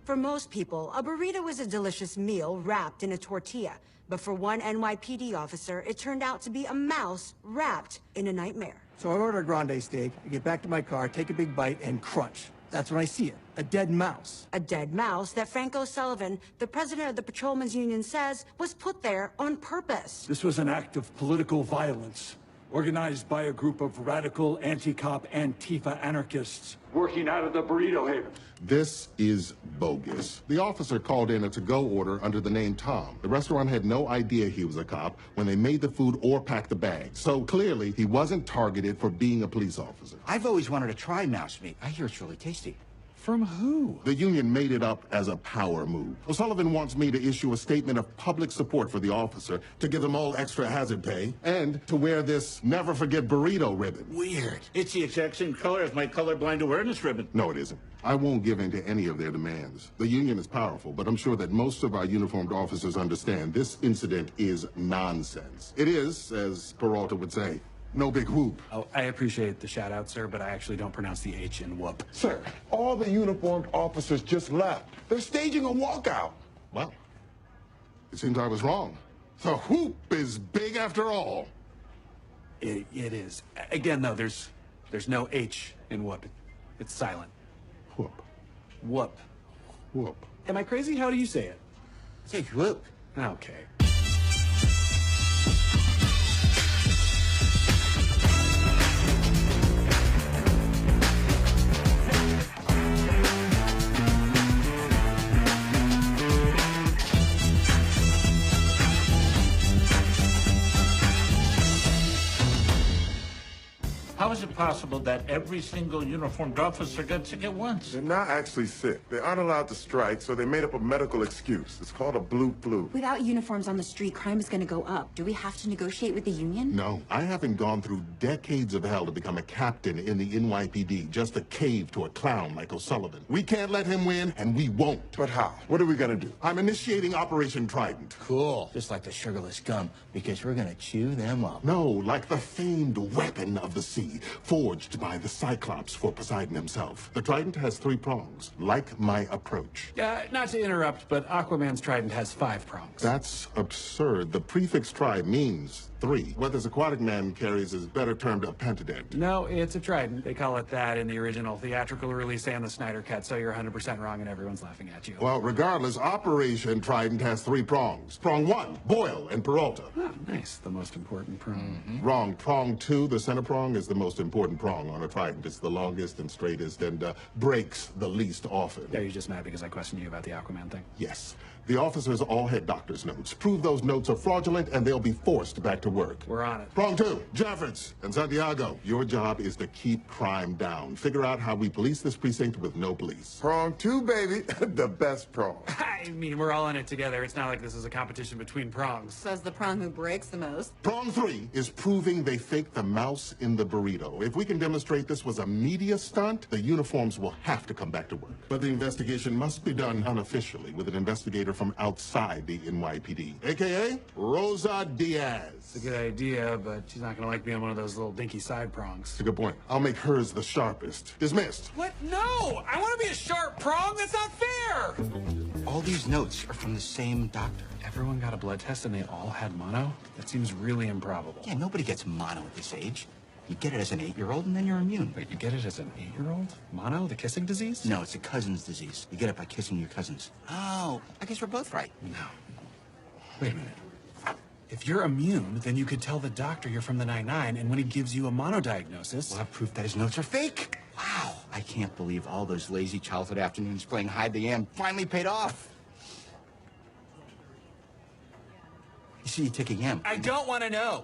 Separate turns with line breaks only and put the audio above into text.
For most people, a burrito is a delicious meal wrapped in a tortilla. But for one NYPD officer, it turned out to be a mouse wrapped in a nightmare.
So I order a grande steak, I get back to my car, take a big bite, and crunch. That's when I see it, a dead mouse.
A dead mouse that Frank O'Sullivan, the president of the Patrolmen's Union, says was put there on purpose.
This was an act of political violence, organized by a group of radical anti-cop Antifa anarchists working out of the burrito haven.
This is bogus. The officer called in a to-go order under the name Tom. The restaurant had no idea he was a cop when they made the food or packed the bags. So clearly, he wasn't targeted for being a police officer.
I've always wanted to try mouse meat. I hear it's really tasty.
From who?
The union made it up as a power move. O'Sullivan wants me to issue a statement of public support for the officer, to give them all extra hazard pay, and to wear this never forget burrito ribbon.
Weird. It's the exact same color as my colorblind awareness ribbon.
No, it isn't. I won't give in to any of their demands. The union is powerful, but I'm sure that most of our uniformed officers understand this incident is nonsense. It is, as Peralta would say, no big whoop.
Oh, I appreciate the shout out, sir, but I actually don't pronounce the H in whoop.
Sir, all the uniformed officers just left. They're staging a walkout.
Well, it seems I was wrong. The whoop is big after all.
It is. Again, though, there's no H in whoop. It's silent.
Whoop.
Whoop.
Whoop.
Am I crazy? How do you say it?
Say whoop.
Okay.
How is it possible that every single uniformed officer got sick at once?
They're not actually sick. They aren't allowed to strike, so they made up a medical excuse. It's called a blue flu.
Without uniforms on the street, crime is going to go up. Do we have to negotiate with the union?
No, I haven't gone through decades of hell to become a captain in the NYPD just to cave to a clown like O'Sullivan. We can't let him win, and we won't.
But how? What are we gonna do?
I'm initiating Operation Trident.
Cool. Just like the sugarless gum, because we're gonna chew them up.
No, like the famed weapon of the sea, forged by the Cyclops for Poseidon himself. The Trident has 3 prongs, like my approach.
Not to interrupt, but Aquaman's trident has 5 prongs.
That's absurd. The prefix tri means 3. What this aquatic man carries is better termed a pentadent.
No, it's a trident. They call it that in the original theatrical release and the Snyder Cut, so you're 100% wrong and everyone's laughing at you.
Well, regardless, Operation Trident has 3 prongs. Prong 1, Boyle and Peralta.
Oh, nice. The most important prong.
Wrong. Prong 2, the center prong, is the most important prong on a trident. It's the longest and straightest and breaks the least often.
Yeah, you're just mad because I questioned you about the Aquaman thing.
Yes. The officers all had doctor's notes. Prove those notes are fraudulent and they'll be forced back to work.
We're on it.
Prong 2, Jeffords and Santiago. Your job is to keep crime down. Figure out how we police this precinct with no police.
Prong 2, baby. The best prong.
I mean, we're all in it together. It's not like this is a competition between prongs.
Says the prong who breaks the most.
Prong 3 is proving they faked the mouse in the burrito. If we can demonstrate this was a media stunt, the uniforms will have to come back to work. But the investigation must be done unofficially with an investigator from outside the NYPD, a.k.a. Rosa Diaz.
It's a good idea, but she's not going to like being one of those little dinky side prongs.
It's a good point. I'll make hers the sharpest. Dismissed.
What? No! I want to be a sharp prong! That's not fair!
All these notes are from the same doctor.
Everyone got a blood test and they all had mono? That seems really improbable.
Yeah, nobody gets mono at this age. You get it as an 8-year-old and then you're immune.
Wait, you get it as an 8-year-old? Mono? The kissing disease?
No, it's a cousin's disease. You get it by kissing your cousins. Oh, I guess we're both right.
No. Wait a minute. If you're immune, then you could tell the doctor you're from the 99, and when he gives you a mono diagnosis...
We'll have proof that his notes are fake. Wow, I can't believe all those lazy childhood afternoons playing hide the yam finally paid off. You see, you take a yam.
I don't want to know.